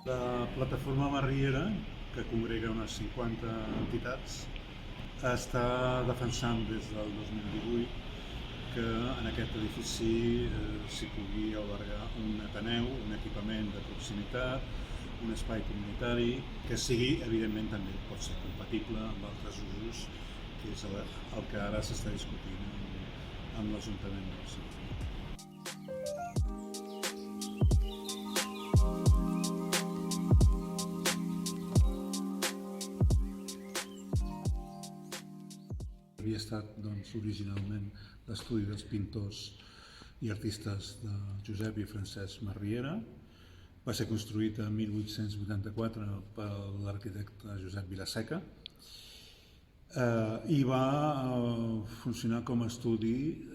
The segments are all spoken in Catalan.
La plataforma Marriera, que congrega unes 50 entitats, està defensant des del 2018 que en aquest edifici s'hi pugui albergar un ateneu, un equipament de proximitat, un espai comunitari, que sigui, evidentment, també pot ser compatible amb altres usos, que és el que ara s'està discutint amb l'Ajuntament de Barcelona. Havia estat originalment l'estudi dels pintors i artistes de Josep i Francesc Marriera. Va ser construït en 1884 per l'arquitecte Josep Vilaseca i va funcionar com a estudi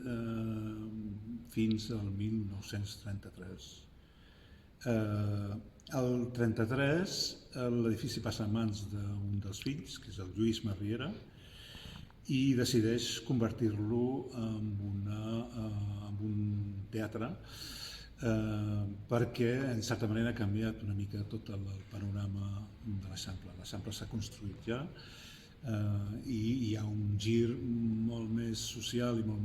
fins al 1933. El 33 l'edifici passa a mans d'un dels fills, que és el Lluís Marriera, i decideix convertir-lo en un teatre perquè, en certa manera, ha canviat una mica tot el panorama de l'Eixample. L'Eixample s'ha construït ja i hi ha un gir molt més social i molt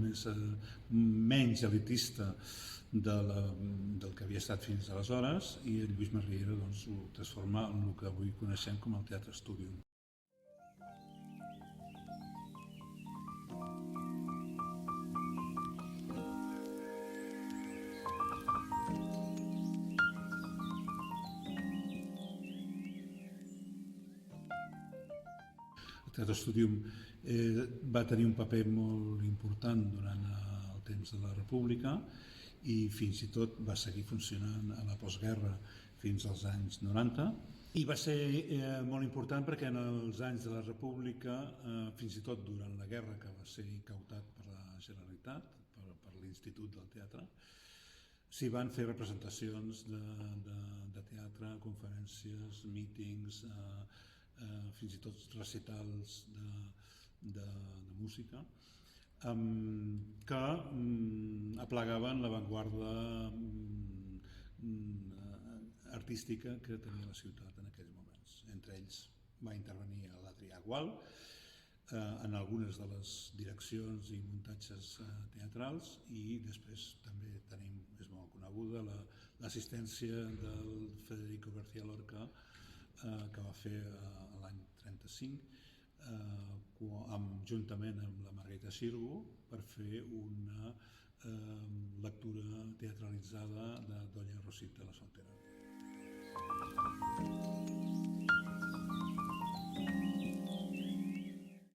menys elitista del que havia estat fins aleshores, i el Lluís Marriera ho transforma en el que avui coneixem com el Teatre Stúdium. El Teatre Stúdium va tenir un paper molt important durant el temps de la República i fins i tot va seguir funcionant a la postguerra fins als anys 90. I va ser molt important perquè en els anys de la República, fins i tot durant la guerra, que va ser incautat per la Generalitat, per l'Institut del Teatre, s'hi van fer representacions de teatre, conferències, mítings, fins i tot recitals de música, que aplegaven l'avantguarda artística que tenia la ciutat en aquells moments. Entre ells va intervenir l'Adrià Gual en algunes de les direccions i muntatges teatrals, i després també tenim, és molt coneguda, l'assistència del Federico García Lorca, que va fer l'any 35 juntament amb la Margarita Xirgu per fer una lectura teatralitzada de Doña Rosita la Soltera.